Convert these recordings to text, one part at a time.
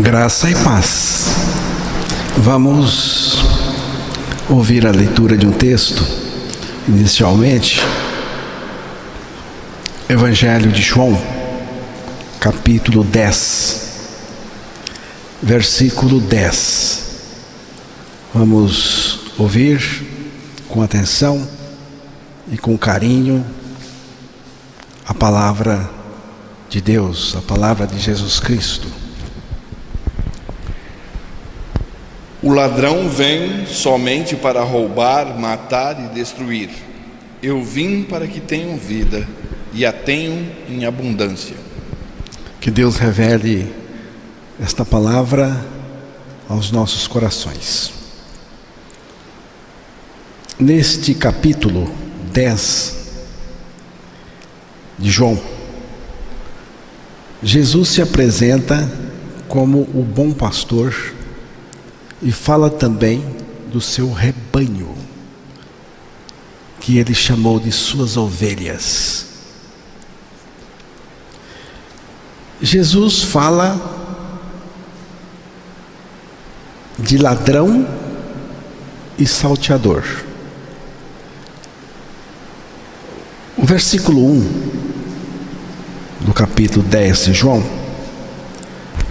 Graça e paz. Vamos ouvir a leitura de um texto, inicialmente, Evangelho de João, capítulo 10, versículo 10. Vamos ouvir com atenção e com carinho a palavra de Deus, a palavra de Jesus Cristo. O ladrão vem somente para roubar, matar e destruir. Eu vim para que tenham vida e a tenham em abundância. Que Deus revele esta palavra aos nossos corações. Neste capítulo 10 de João, Jesus se apresenta como o bom pastor e fala também do seu rebanho, que ele chamou de suas ovelhas. Jesus fala de ladrão e salteador. O versículo 1 do capítulo 10 de João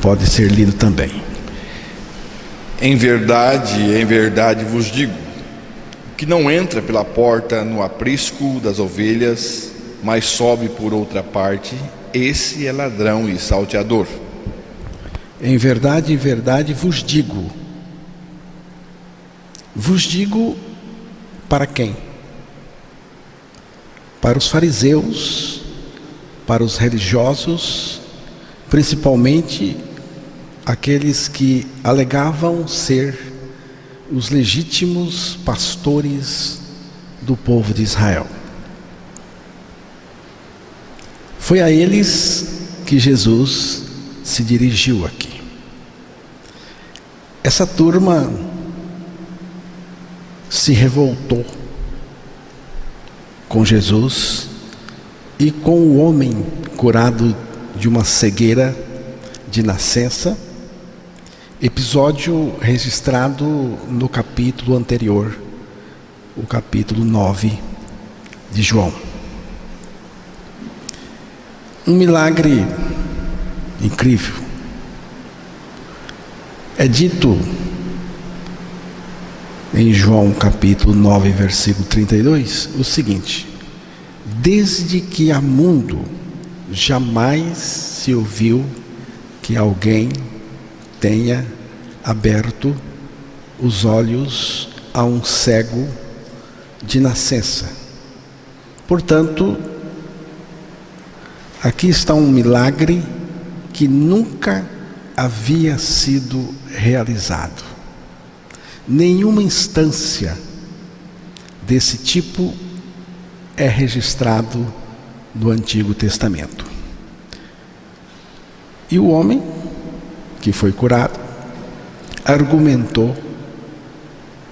pode ser lido também. Em verdade vos digo, que não entra pela porta no aprisco das ovelhas, mas sobe por outra parte, esse é ladrão e salteador. Em verdade vos digo. Vos digo para quem? Para os fariseus, para os religiosos, principalmente aqueles que alegavam ser os legítimos pastores do povo de Israel. Foi a eles que Jesus se dirigiu aqui. Essa turma se revoltou com Jesus e com o homem curado de uma cegueira de nascença, episódio registrado no capítulo anterior, o capítulo 9 de João. Um milagre incrível. É dito em João capítulo 9, versículo 32, o seguinte: desde que há mundo, jamais se ouviu que alguém tenha aberto os olhos a um cego de nascença. Portanto, aqui está um milagre que nunca havia sido realizado. Nenhuma instância desse tipo é registrado no Antigo Testamento. E o homem que foi curado argumentou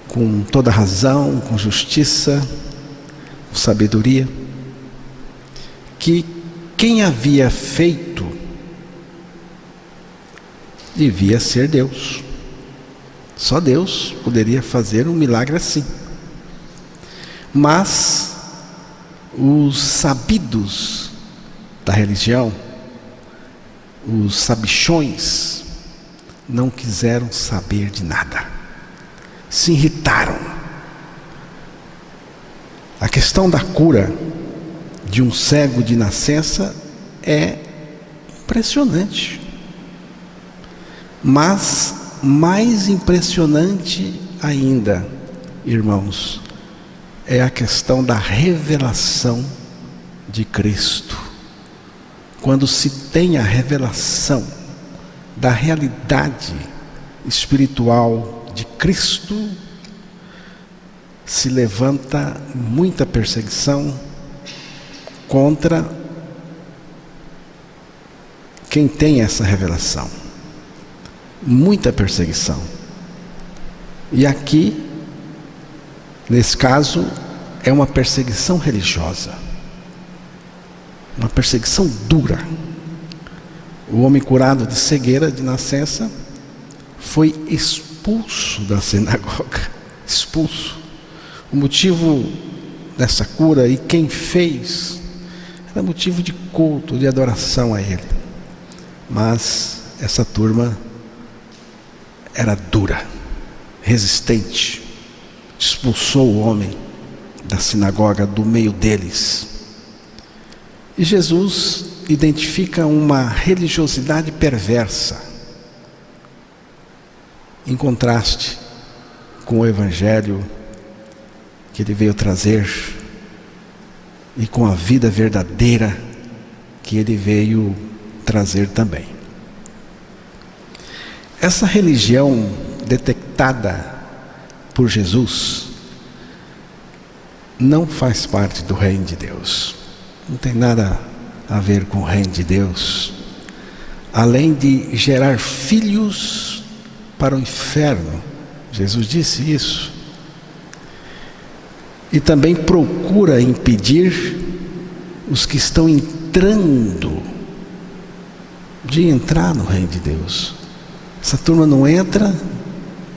com toda razão, com justiça, com sabedoria, que quem havia feito devia ser Deus. Só Deus poderia fazer um milagre assim. Mas os sabidos da religião, os sabichões, não quiseram saber de nada, se irritaram. A questão da cura de um cego de nascença é impressionante, mas mais impressionante ainda, irmãos, é a questão da revelação de Cristo. Quando se tem a revelação da realidade espiritual de Cristo, se levanta muita perseguição contra quem tem essa revelação. Muita perseguição. E aqui, nesse caso, é uma perseguição religiosa. Uma perseguição dura. O homem curado de cegueira de nascença foi expulso da sinagoga. Expulso. O motivo dessa cura e quem fez era motivo de culto, de adoração a ele. Mas essa turma era dura, resistente, expulsou o homem da sinagoga, do meio deles. E Jesus identifica uma religiosidade perversa, em contraste com o evangelho que ele veio trazer e com a vida verdadeira que ele veio trazer também. Essa religião detectada por Jesus não faz parte do reino de Deus. Não tem nada a ver com o reino de Deus, além de gerar filhos para o inferno. Jesus disse isso. E também procura impedir os que estão entrando de entrar no reino de Deus. Essa turma não entra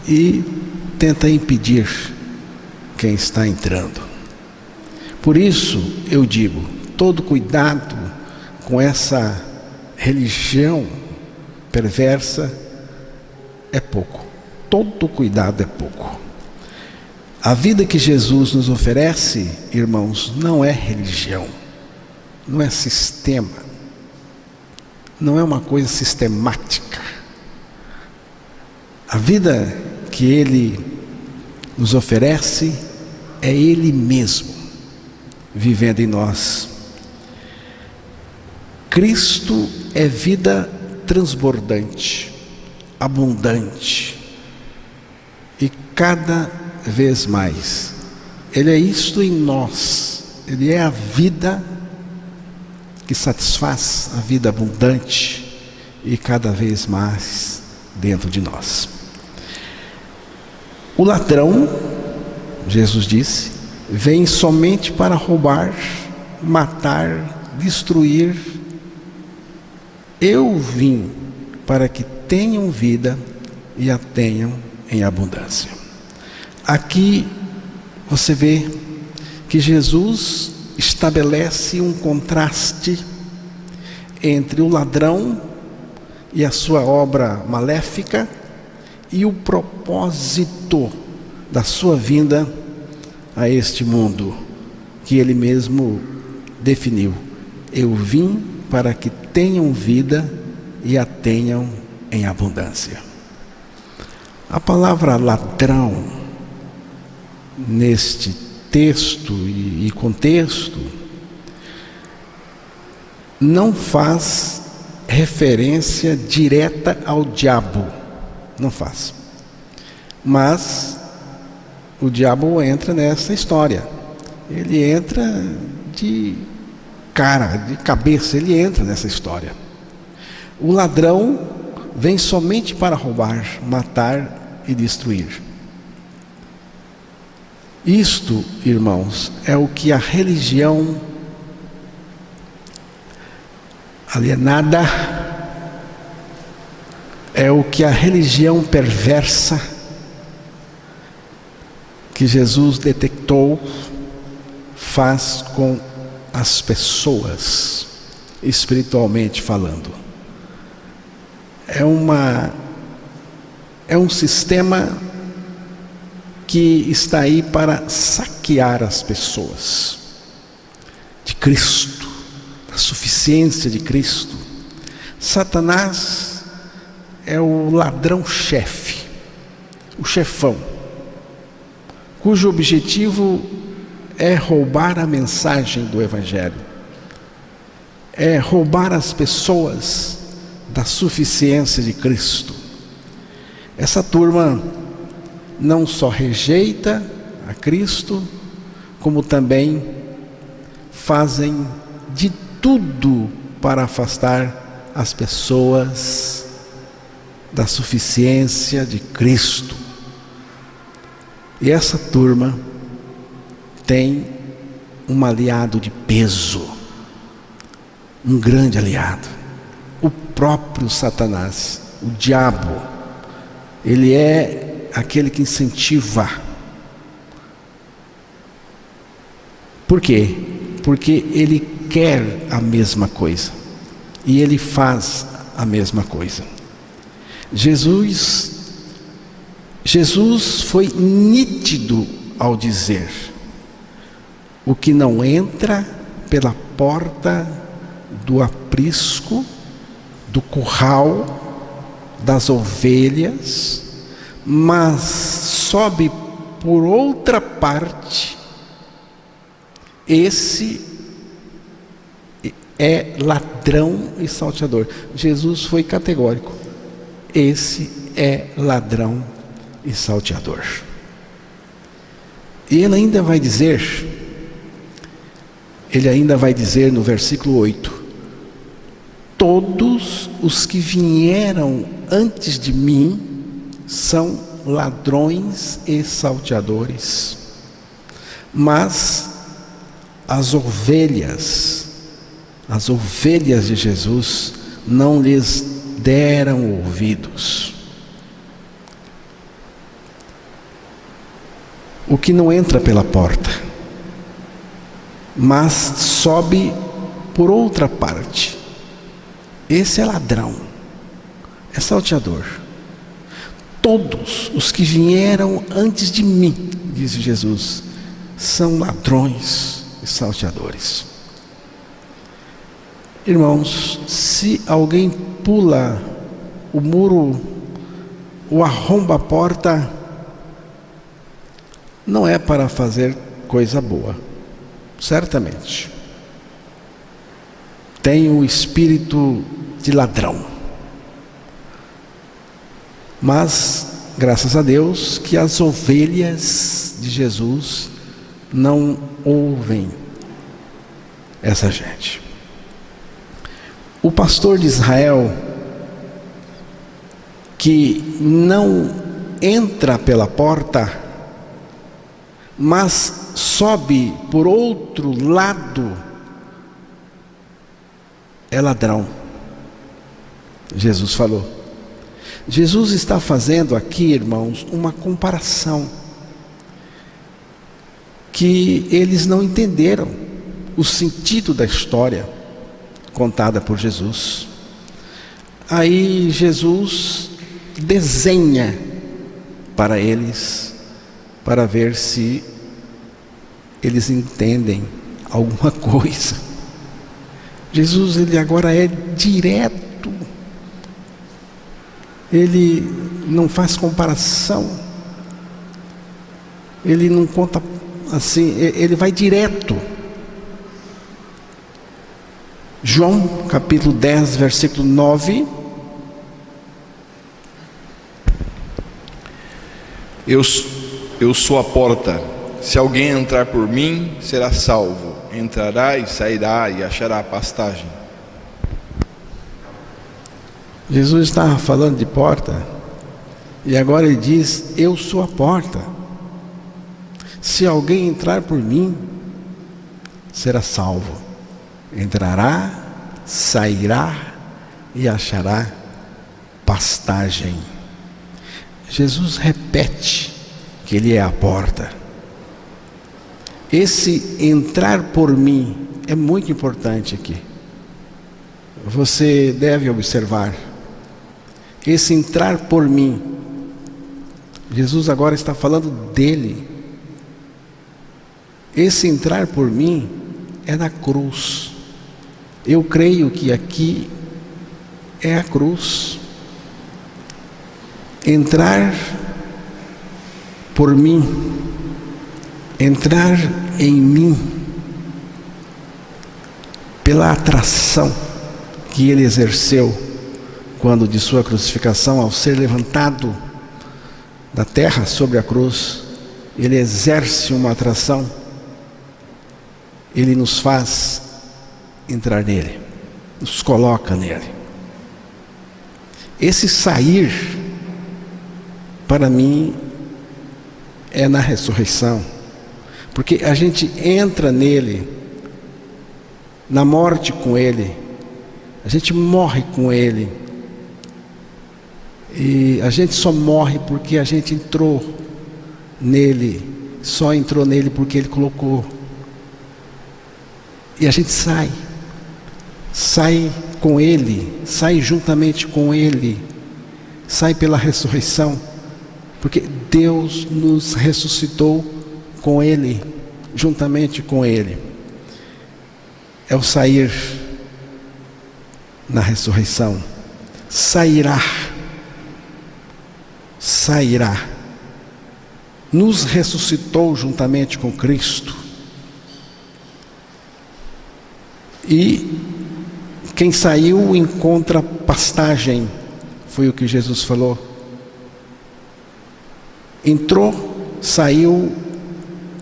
e tenta impedir quem está entrando. Por isso eu digo, todo cuidado com essa religião perversa é pouco. Todo cuidado é pouco. A vida que Jesus nos oferece, irmãos, não é religião, não é sistema, não é uma coisa sistemática. A vida que Ele nos oferece é Ele mesmo vivendo em nós. Cristo é vida transbordante, abundante, e cada vez mais Ele é isto em nós. Ele é a vida que satisfaz, a vida abundante e cada vez mais dentro de nós. O ladrão, Jesus disse, vem somente para roubar, matar, destruir. Eu vim para que tenham vida e a tenham em abundância. Aqui você vê que Jesus estabelece um contraste entre o ladrão e a sua obra maléfica e o propósito da sua vinda a este mundo, que ele mesmo definiu. Eu vim para que tenham vida e a tenham em abundância. A palavra ladrão, neste texto e contexto, não faz referência direta ao diabo, não faz. Mas o diabo entra nessa história. Ele entra de cara, de cabeça, ele entra nessa história. O ladrão vem somente para roubar, matar e destruir. Isto, irmãos, é o que a religião alienada, é o que a religião perversa que Jesus detectou faz com as pessoas, espiritualmente falando. É um sistema que está aí para saquear as pessoas de Cristo, da suficiência de Cristo. Satanás é o ladrão-chefe, o chefão, cujo objetivo é roubar a mensagem do Evangelho, é roubar as pessoas da suficiência de Cristo. Essa turma não só rejeita a Cristo, como também fazem de tudo para afastar as pessoas da suficiência de Cristo. E essa turma tem um aliado de peso, um grande aliado, o próprio Satanás, o diabo. Ele é aquele que incentiva. Por quê? Porque ele quer a mesma coisa e ele faz a mesma coisa. Jesus foi nítido ao dizer: o que não entra pela porta do aprisco, do curral das ovelhas, mas sobe por outra parte, esse é ladrão e salteador. Jesus foi categórico: esse é ladrão e salteador. E ele ainda vai dizer no versículo 8: todos os que vieram antes de mim são ladrões e salteadores, mas as ovelhas de Jesus não lhes deram ouvidos. O que não entra pela porta, mas sobe por outra parte, esse é ladrão, é salteador. Todos os que vieram antes de mim, disse Jesus, são ladrões e salteadores. Irmãos, se alguém pula o muro ou arromba a porta, não é para fazer coisa boa, certamente. Tem o espírito de ladrão. Mas, graças a Deus, que as ovelhas de Jesus não ouvem essa gente. O pastor de Israel, que não entra pela porta, mas sobe por outro lado, é ladrão. Jesus falou. Jesus está fazendo aqui, irmãos, uma comparação que eles não entenderam o sentido da história contada por Jesus. Aí Jesus desenha para eles, para ver se eles entendem alguma coisa. Jesus, ele agora é direto. Ele não faz comparação. Ele não conta assim, ele vai direto. João, capítulo 10, versículo 9. Eu sou a porta. Se alguém entrar por mim, será salvo. Entrará e sairá e achará pastagem. Jesus estava falando de porta, e agora ele diz: eu sou a porta. Se alguém entrar por mim, será salvo. Entrará, sairá e achará pastagem. Jesus repete que ele é a porta. Esse entrar por mim é muito importante aqui. Você deve observar. Esse entrar por mim, Jesus agora está falando dele. Esse entrar por mim é na cruz. Eu creio que aqui é a cruz. Entrar por mim, entrar em mim, pela atração que ele exerceu quando de sua crucificação, ao ser levantado da terra sobre a cruz, ele exerce uma atração. Ele nos faz entrar nele, nos coloca nele. Esse sair, para mim, é na ressurreição, porque a gente entra nele, na morte com ele, a gente morre com ele, E a gente só morre porque a gente entrou nele, só entrou nele porque ele colocou. E a gente sai com ele, sai juntamente com ele, sai pela ressurreição, porque Deus nos ressuscitou com ele, juntamente com ele. É o sair na ressurreição. Sairá. Nos ressuscitou juntamente com Cristo. E quem saiu encontra pastagem, foi o que Jesus falou. Entrou, saiu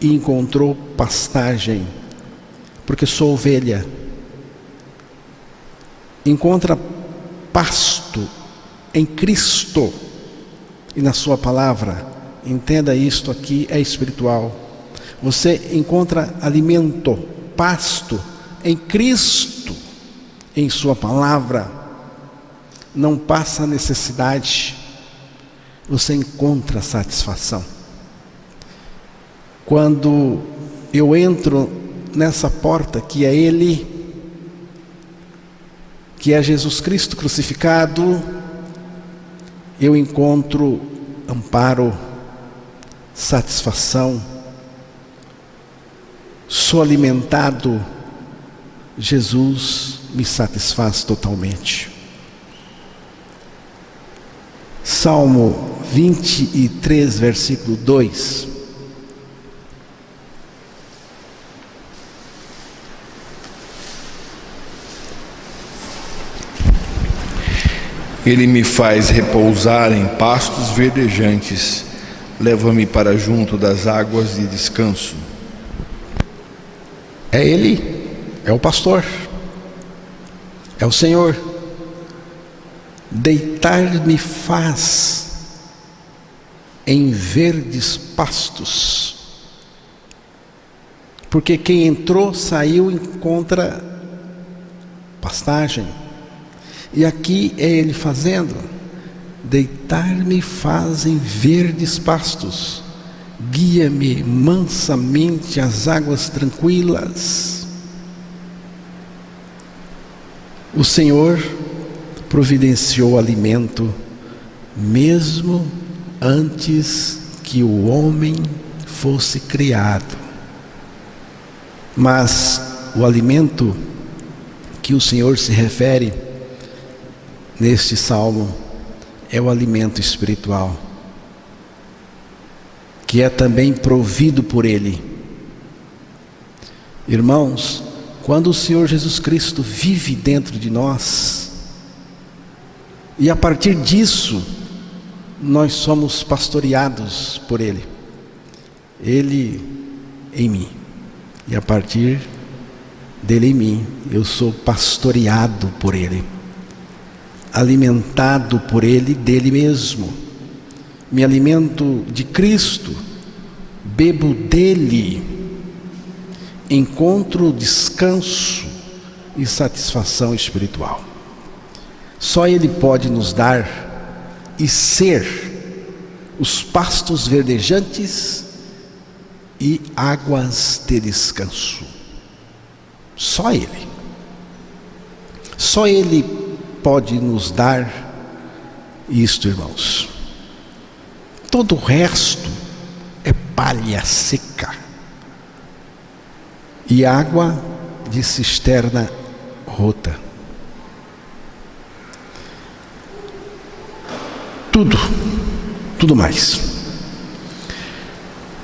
e encontrou pastagem, porque sou ovelha. Encontra pasto em Cristo e na sua palavra. Entenda, isto aqui é espiritual. Você encontra alimento, pasto em Cristo, em sua palavra. Não passa necessidade, você encontra satisfação. Quando eu entro nessa porta que é Ele, que é Jesus Cristo crucificado, eu encontro amparo, satisfação, sou alimentado. Jesus me satisfaz totalmente. Salmo 23, versículo 2. Ele me faz repousar em pastos verdejantes, leva-me para junto das águas de descanso. É Ele, é o pastor, é o Senhor. Deitar-me faz em verdes pastos, porque quem entrou, saiu, encontra pastagem. E aqui é Ele fazendo. Deitar-me faz em verdes pastos, guia-me mansamente às águas tranquilas. O Senhor providenciou alimento mesmo antes que o homem fosse criado. Mas o alimento que o Senhor se refere neste salmo é o alimento espiritual, que é também provido por Ele. Irmãos, quando o Senhor Jesus Cristo vive dentro de nós, e a partir disso nós somos pastoreados por Ele, Ele em mim, e a partir dele em mim, eu sou pastoreado por Ele, alimentado por Ele, dele mesmo. Me alimento de Cristo, bebo dele, encontro descanso e satisfação espiritual. Só Ele pode nos dar e ser os pastos verdejantes e águas de descanso. Só Ele. Só Ele pode nos dar isto, irmãos. Todo o resto é palha seca e água de cisterna rota. Tudo mais.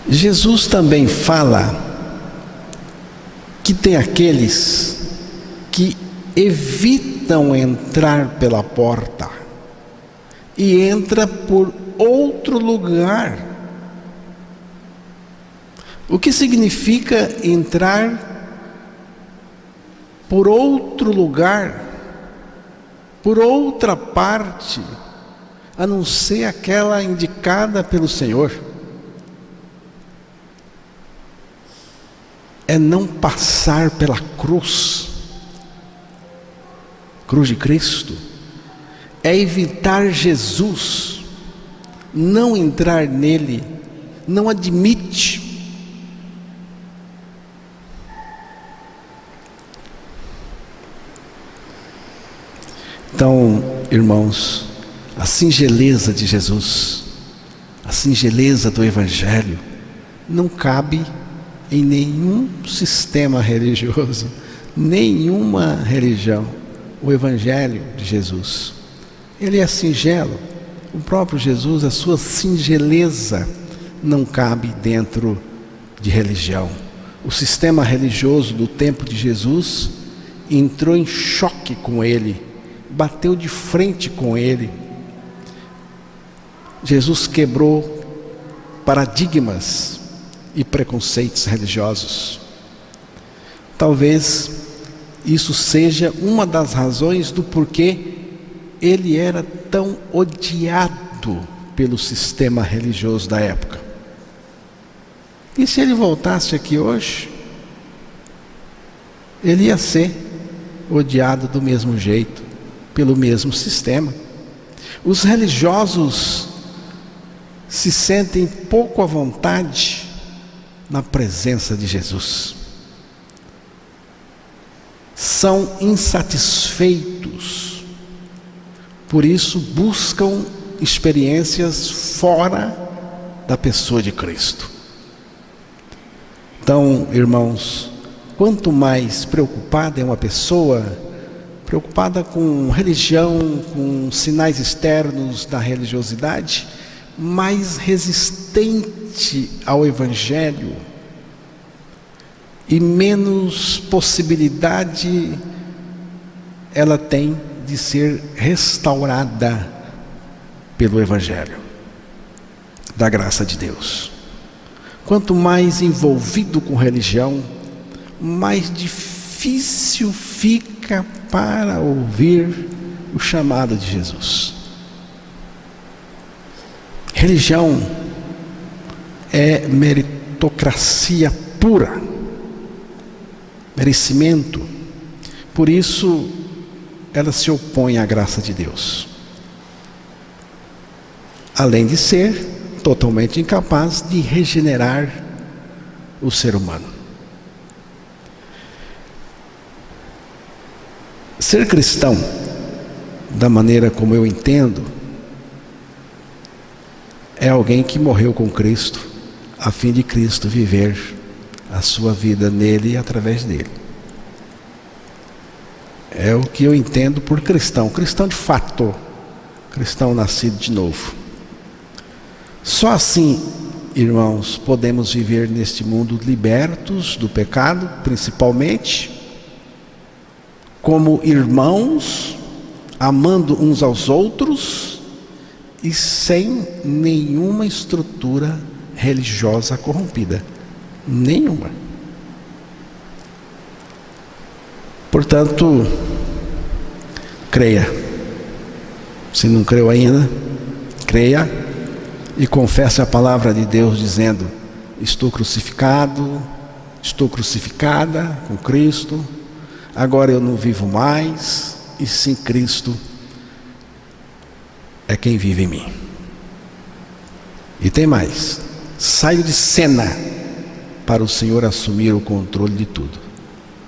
Jesus também fala que tem aqueles que evitam entrar pela porta e entra por outro lugar. O que significa entrar por outro lugar, por outra parte, a não ser aquela indicada pelo Senhor? É não passar pela cruz de Cristo, é evitar Jesus, não entrar nele, não admite. Então, irmãos, a singeleza de Jesus, a singeleza do Evangelho, não cabe em nenhum sistema religioso, nenhuma religião. O Evangelho de Jesus, ele é singelo. O próprio Jesus, a sua singeleza não cabe dentro de religião. O sistema religioso do tempo de Jesus entrou em choque com ele, bateu de frente com ele. Jesus quebrou paradigmas e preconceitos religiosos. Talvez isso seja uma das razões do porquê ele era tão odiado pelo sistema religioso da época. E se ele voltasse aqui hoje, ele ia ser odiado do mesmo jeito, pelo mesmo sistema. Os religiosos se sentem pouco à vontade na presença de Jesus. São insatisfeitos, por isso buscam experiências fora da pessoa de Cristo. Então, irmãos, quanto mais preocupada é uma pessoa, preocupada com religião, com sinais externos da religiosidade, mais resistente ao Evangelho e menos possibilidade ela tem de ser restaurada pelo Evangelho da graça de Deus. Quanto mais envolvido com religião, mais difícil fica para ouvir o chamado de Jesus. Religião é meritocracia pura, merecimento. Por isso, ela se opõe à graça de Deus. Além de ser totalmente incapaz de regenerar o ser humano. Ser cristão, da maneira como eu entendo, é alguém que morreu com Cristo, a fim de Cristo viver a sua vida nele e através dele. É o que eu entendo por cristão, cristão de fato, cristão nascido de novo. Só assim, irmãos, podemos viver neste mundo libertos do pecado, principalmente, como irmãos, amando uns aos outros e sem nenhuma estrutura religiosa corrompida. Nenhuma. Portanto, creia. Se não creu ainda, creia e confesse a palavra de Deus dizendo: estou crucificado, estou crucificada com Cristo, agora eu não vivo mais, e sim Cristo é quem vive em mim. E tem mais: saio de cena para o Senhor assumir o controle de tudo.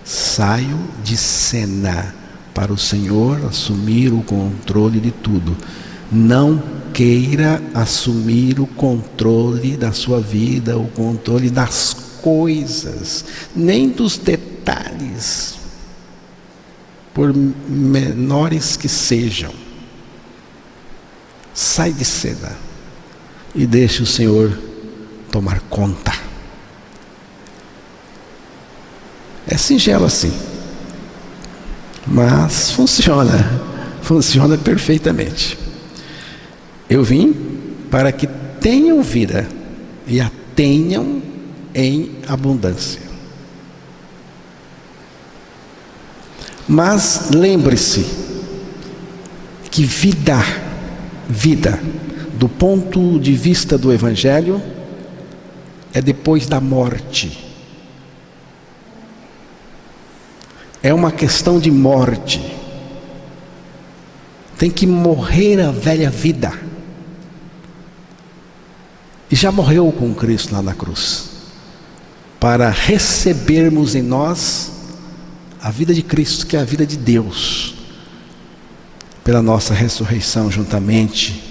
Saio de cena para o Senhor assumir o controle de tudo. Não queira assumir o controle da sua vida, o controle das coisas, nem dos detalhes, por menores que sejam. Sai de cena e deixe o Senhor tomar conta. É singelo assim, mas funciona perfeitamente. Eu vim para que tenham vida e a tenham em abundância. Mas lembre-se que vida, do ponto de vista do Evangelho, é depois da morte. É uma questão de morte. tem que morrer a velha vida. E já morreu com Cristo lá na cruz, para recebermos em nós a vida de Cristo, que é a vida de Deus, pela nossa ressurreição juntamente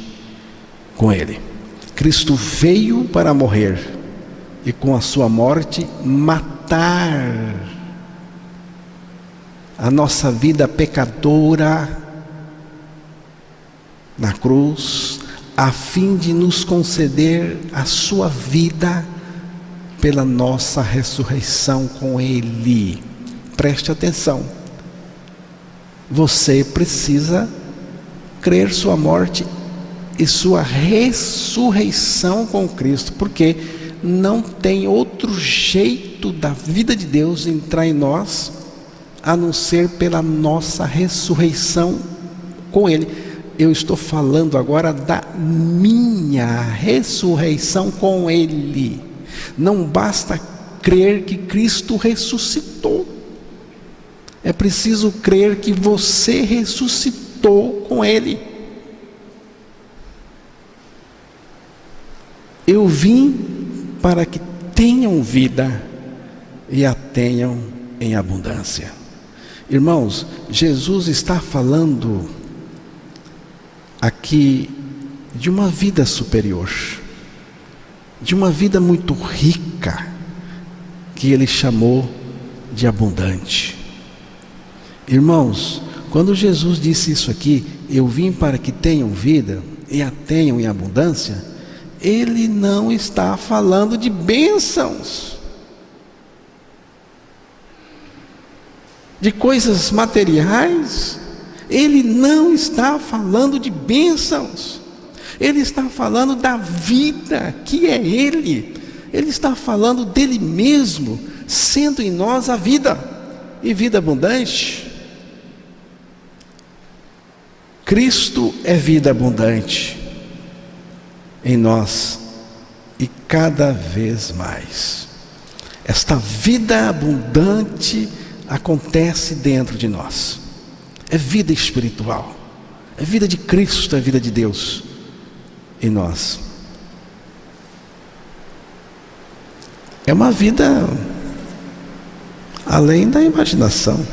com Ele. Cristo veio para morrer e com a sua morte matar a nossa vida pecadora na cruz, a fim de nos conceder a sua vida pela nossa ressurreição com Ele. Preste atenção, você precisa crer sua morte e sua ressurreição com Cristo, porque não tem outro jeito da vida de Deus entrar em nós a não ser pela nossa ressurreição com Ele. Eu estou falando agora da minha ressurreição com Ele. Não basta crer que Cristo ressuscitou, é preciso crer que você ressuscitou com Ele. Eu vim para que tenham vida e a tenham em abundância. Irmãos, Jesus está falando aqui de uma vida superior, de uma vida muito rica, que Ele chamou de abundante. Irmãos, quando Jesus disse isso aqui, eu vim para que tenham vida e a tenham em abundância, Ele não está falando de bênçãos, de coisas materiais. Ele não está falando de bênçãos, Ele está falando da vida que é Ele. Ele está falando dele mesmo, sendo em nós a vida, e vida abundante. Cristo é vida abundante em nós, e cada vez mais. Esta vida abundante acontece dentro de nós. É vida espiritual, é vida de Cristo, é vida de Deus em nós. É uma vida além da imaginação.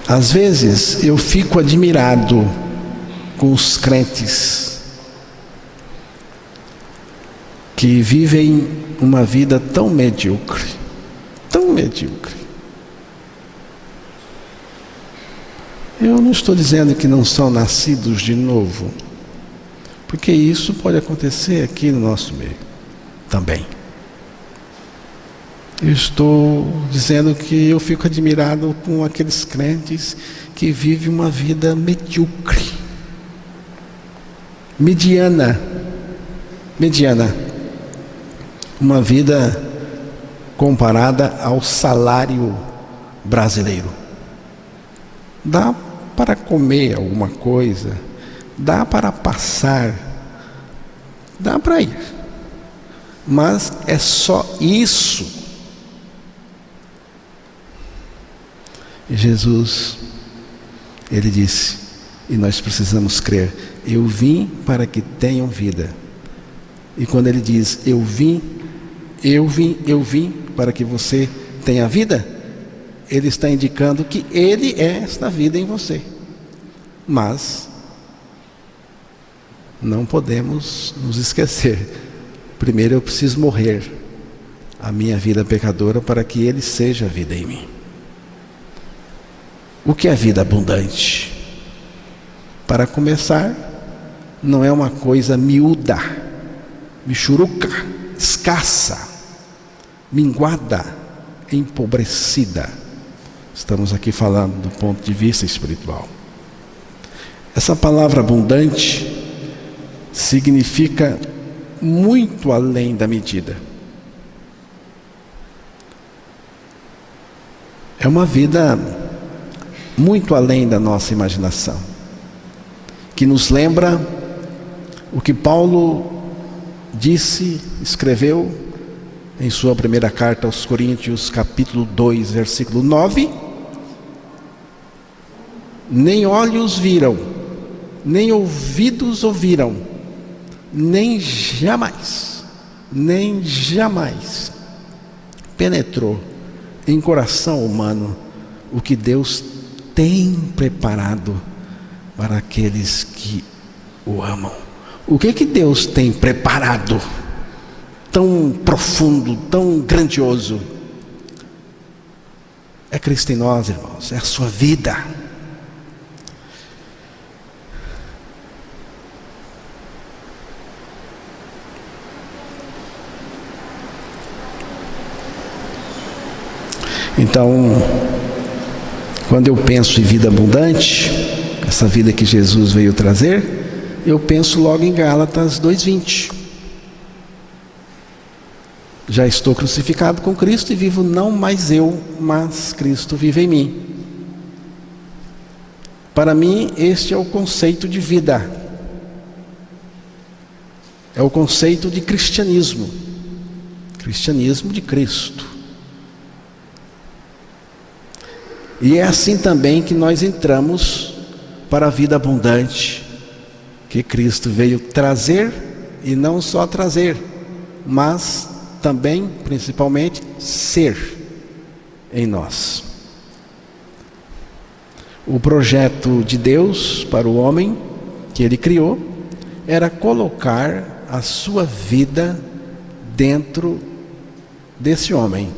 Às vezes eu fico admirado com os crentes que vivem uma vida tão medíocre, tão medíocre. Eu não estou dizendo que não são nascidos de novo, porque isso pode acontecer aqui no nosso meio também. Eu estou dizendo que eu fico admirado com aqueles crentes que vivem uma vida medíocre, mediana, uma vida comparada ao salário brasileiro. Dá para comer alguma coisa, dá para passar, dá para ir, mas é só isso. E Jesus, Ele disse, e nós precisamos crer, eu vim para que tenham vida. E quando Ele diz, eu vim para que você tenha vida, Ele está indicando que Ele é esta vida em você. Mas não podemos nos esquecer, primeiro eu preciso morrer a minha vida pecadora para que Ele seja a vida em mim. O que é vida abundante? Para começar, não é uma coisa miúda, michuruca, escassa, minguada, empobrecida. Estamos aqui falando do ponto de vista espiritual. Essa palavra abundante significa muito além da medida. É uma vida muito além da nossa imaginação, que nos lembra o que Paulo disse, escreveu em sua primeira carta aos Coríntios, capítulo 2, versículo 9: nem olhos viram, nem ouvidos ouviram, nem jamais penetrou em coração humano o que Deus tem preparado para aqueles que o amam. O que Deus tem preparado tão profundo, tão grandioso? É Cristo em nós, irmãos, é a sua vida. Então, quando eu penso em vida abundante, essa vida que Jesus veio trazer, eu penso logo em Gálatas 2:20. Já estou crucificado com Cristo e vivo não mais eu, mas Cristo vive em mim. Para mim, este é o conceito de vida. É o conceito de cristianismo. Cristianismo de Cristo. E é assim também que nós entramos para a vida abundante que Cristo veio trazer, e não só trazer, mas também, principalmente, ser em nós. O projeto de Deus para o homem que Ele criou era colocar a sua vida dentro desse homem.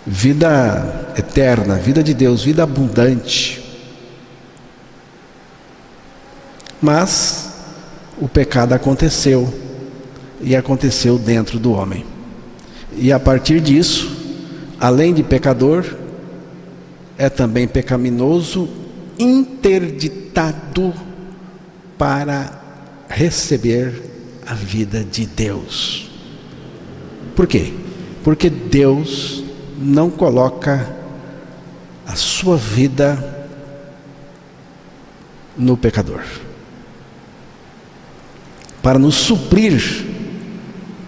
Vida eterna, vida de Deus, vida abundante. Mas o pecado aconteceu, e aconteceu dentro do homem. E a partir disso, além de pecador, é também pecaminoso, interditado para receber a vida de Deus. Por quê? Porque Deus não coloca a sua vida no pecador. Para nos suprir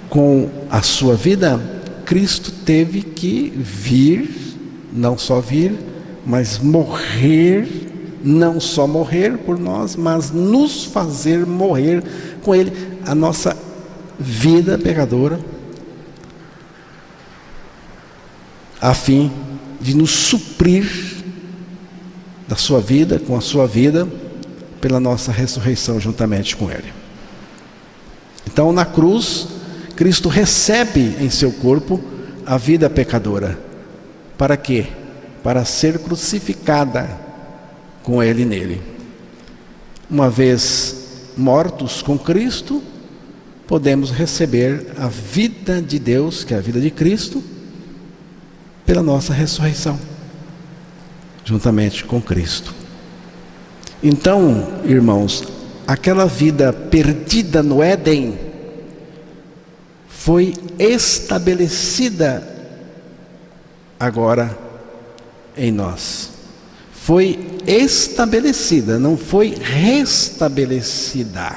com a sua vida, Cristo teve que vir, não só vir, mas morrer, não só morrer por nós, mas nos fazer morrer com Ele, a nossa vida pecadora, a fim de nos suprir da sua vida, com a sua vida, pela nossa ressurreição juntamente com Ele. Então, na cruz, Cristo recebe em seu corpo a vida pecadora. Para quê? Para ser crucificada com Ele nele. Uma vez mortos com Cristo, podemos receber a vida de Deus, que é a vida de Cristo, pela nossa ressurreição, juntamente com Cristo. Então, irmãos, aquela vida perdida no Éden foi estabelecida agora em nós. Foi estabelecida, não foi restabelecida.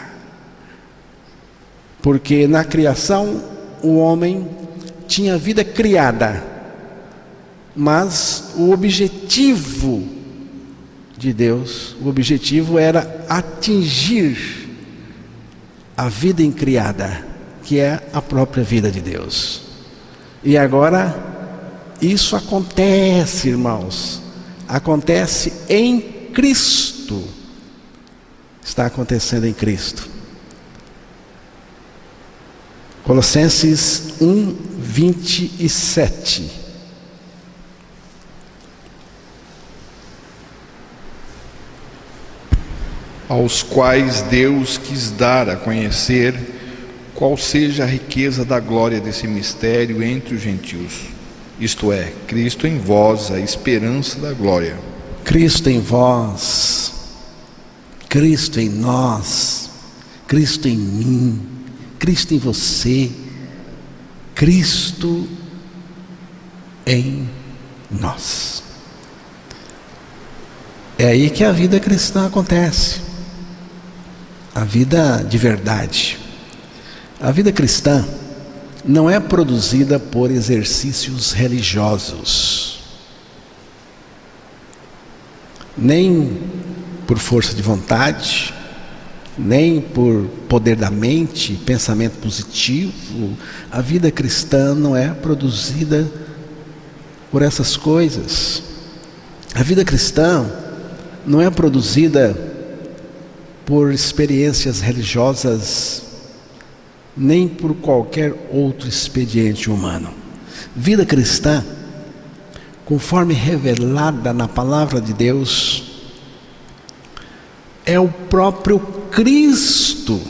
Porque na criação o homem tinha vida criada, mas o objetivo de Deus, o objetivo era atingir a vida incriada, que é a própria vida de Deus. E agora isso acontece, irmãos, acontece em Cristo. Está acontecendo em Cristo. Colossenses 1:27. Aos quais Deus quis dar a conhecer qual seja a riqueza da glória desse mistério entre os gentios, isto é, Cristo em vós, a esperança da glória. Cristo em vós, Cristo em nós, Cristo em mim, Cristo em você, Cristo em nós. É aí que a vida cristã acontece. A vida de verdade, A vida cristã não é produzida por exercícios religiosos, nem por força de vontade, nem por poder da mente, pensamento positivo. A vida cristã não é produzida por essas coisas. A vida cristã não é produzida por experiências religiosas, nem por qualquer outro expediente humano. Vida cristã, conforme revelada na palavra de Deus, é o próprio Cristo,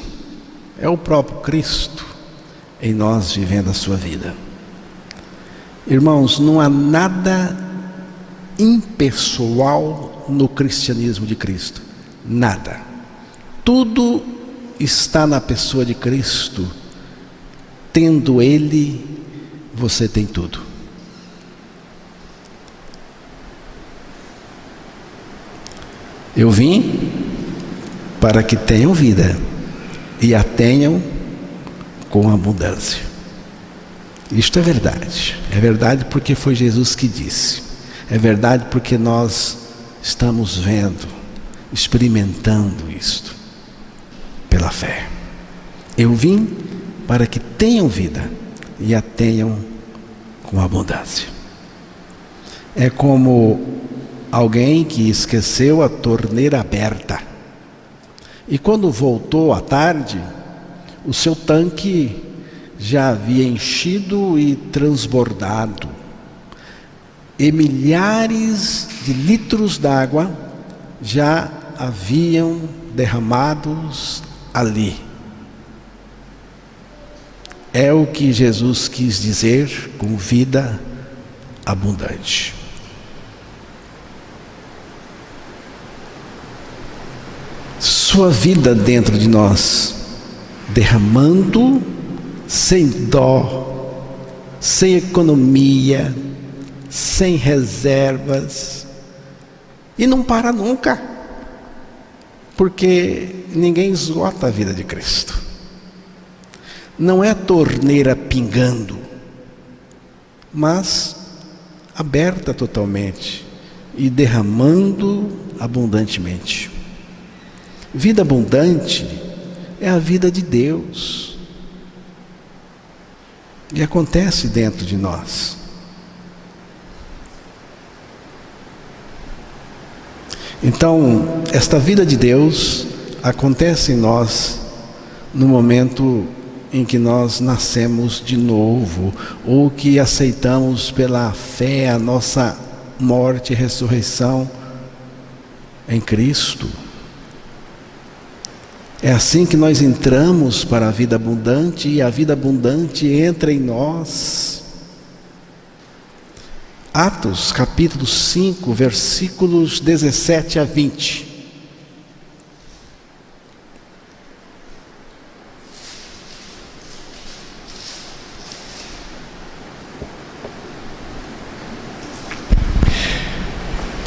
em nós vivendo a sua vida. Irmãos, não há nada impessoal no cristianismo de Cristo, nada. Tudo está na pessoa de Cristo. Tendo Ele, você tem tudo. Eu vim para que tenham vida e a tenham com abundância. Isto é verdade. É verdade porque foi Jesus que disse. É verdade porque nós estamos vendo, experimentando isto pela fé. Eu vim para que tenham vida e a tenham com abundância. É como alguém que esqueceu a torneira aberta e quando voltou à tarde, o seu tanque já havia enchido e transbordado, e milhares de litros d'água já haviam derramados ali. É o que Jesus quis dizer com vida abundante. Sua vida dentro de nós, derramando sem dó, sem economia, sem reservas, e não para nunca, porque ninguém esgota a vida de Cristo. Não é torneira pingando, mas aberta totalmente e derramando abundantemente. Vida abundante é a vida de Deus. E acontece dentro de nós. Então, esta vida de Deus acontece em nós no momento em que nós nascemos de novo, ou que aceitamos pela fé a nossa morte e ressurreição em Cristo. É assim que nós entramos para a vida abundante, e a vida abundante entra em nós. Atos capítulo 5, versículos 17 a 20.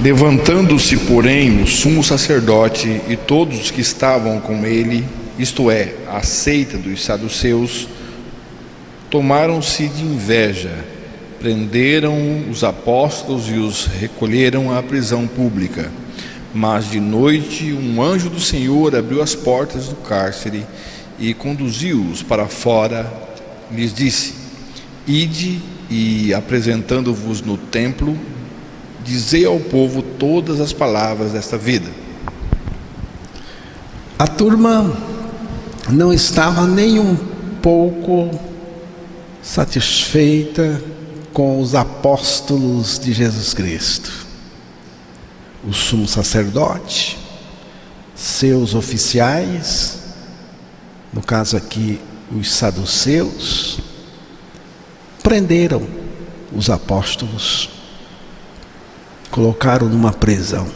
Levantando-se, porém, o sumo sacerdote e todos os que estavam com ele, isto é, a seita dos saduceus, tomaram-se de inveja, prenderam os apóstolos e os recolheram à prisão pública. Mas de noite um anjo do Senhor abriu as portas do cárcere e conduziu-os para fora, lhes disse: Ide e, apresentando-vos no templo, dizei ao povo todas as palavras desta vida. A turma não estava nem um pouco satisfeita com os apóstolos de Jesus Cristo. O sumo sacerdote, seus oficiais, no caso aqui os saduceus, prenderam os apóstolos, colocaram numa prisão,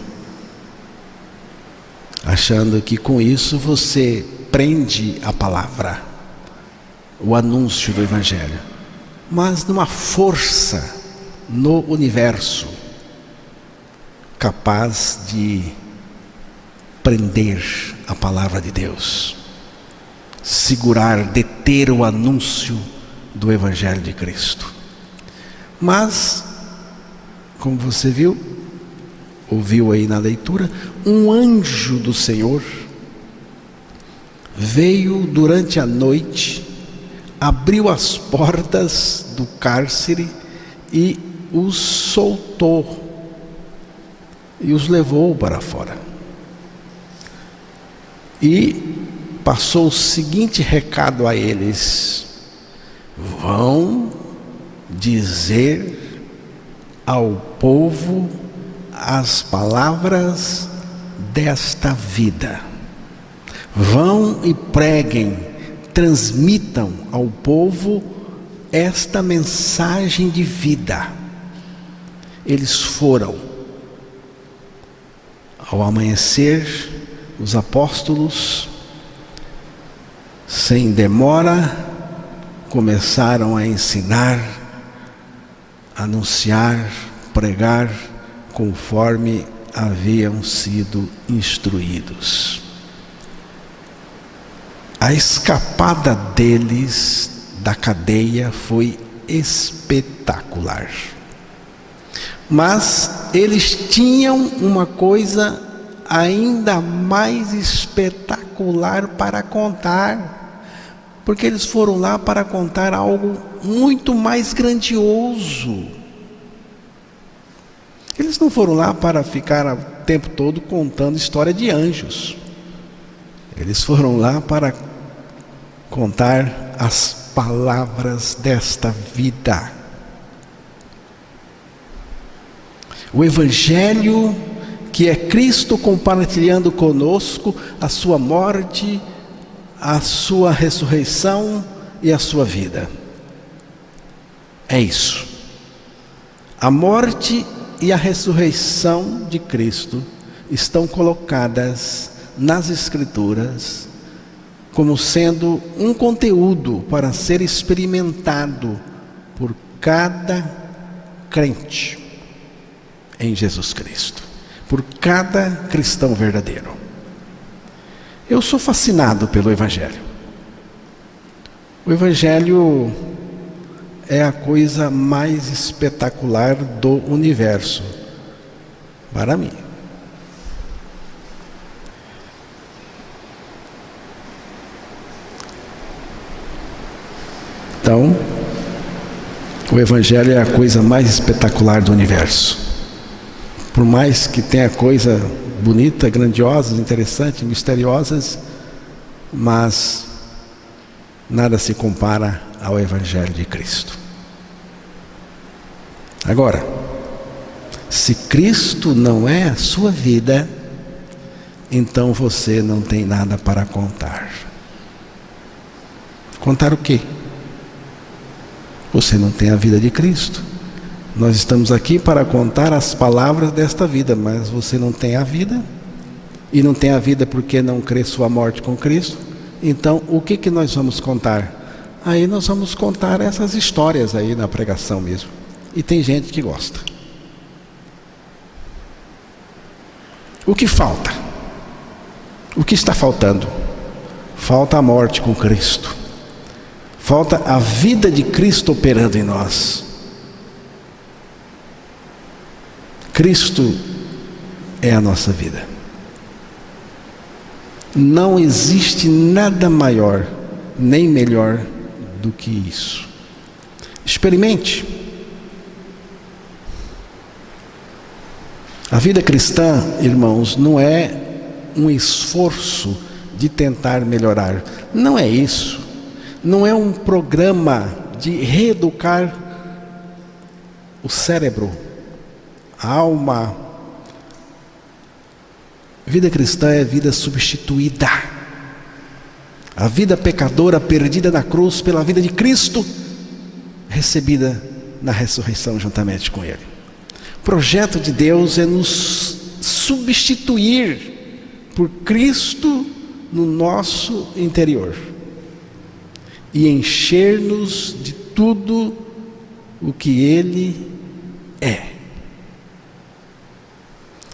achando que com isso você prende a palavra, o anúncio do Evangelho, mas numa força no universo capaz de prender a palavra de Deus. segurar, deter o anúncio do Evangelho de Cristo. Mas, como você ouviu aí na leitura, um anjo do Senhor veio durante a noite, abriu as portas do cárcere e os soltou e os levou para fora. E passou o seguinte recado a eles: vão dizer ao povo as palavras desta vida. Vão e preguem, transmitam ao povo esta mensagem de vida. Eles foram. Ao amanhecer, os apóstolos, sem demora, começaram a ensinar, anunciar, pregar, conforme haviam sido instruídos. A escapada deles da cadeia foi espetacular. Mas eles tinham uma coisa ainda mais espetacular para contar, porque eles foram lá para contar algo muito mais grandioso. Eles não foram lá para ficar o tempo todo contando história de anjos. Eles foram lá para contar as palavras desta vida. O Evangelho, que é Cristo compartilhando conosco a sua morte, a sua ressurreição e a sua vida. É isso. A morte e a ressurreição de Cristo estão colocadas nas Escrituras como sendo um conteúdo para ser experimentado por cada crente em Jesus Cristo, por cada cristão verdadeiro. Eu sou fascinado pelo Evangelho. O Evangelho é a coisa mais espetacular do universo, para mim. Então, o Evangelho é a coisa mais espetacular do universo. Por mais que tenha coisa bonita, grandiosas, interessantes, misteriosas, mas nada se compara ao Evangelho de Cristo. Agora, se Cristo não é a sua vida, então você não tem nada para contar. Contar o quê? Você não tem a vida de Cristo. Nós estamos aqui para contar as palavras desta vida, mas você não tem a vida, e não tem a vida porque não crê sua morte com Cristo. Então, o que nós vamos contar? Aí nós vamos contar essas histórias aí na pregação mesmo. E tem gente que gosta. O que falta? O que está faltando? Falta a morte com Cristo. Falta a vida de Cristo operando em nós. Cristo é a nossa vida. Não existe nada maior, nem melhor do que isso. Experimente. A vida cristã, irmãos, não é um esforço de tentar melhorar. Não é isso. Não é um programa de reeducar o cérebro, a alma. Vida cristã é vida substituída. A vida pecadora perdida na cruz pela vida de Cristo, recebida na ressurreição juntamente com Ele. O projeto de Deus é nos substituir por Cristo no nosso interior e encher-nos de tudo o que Ele é.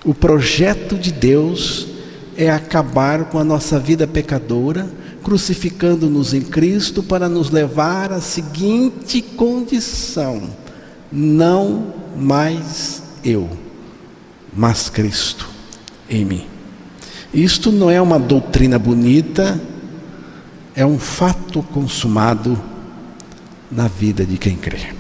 O projeto de Deus é acabar com a nossa vida pecadora, crucificando-nos em Cristo para nos levar à seguinte condição: não mais eu, mas Cristo em mim. Isto não é uma doutrina bonita, é um fato consumado na vida de quem crê.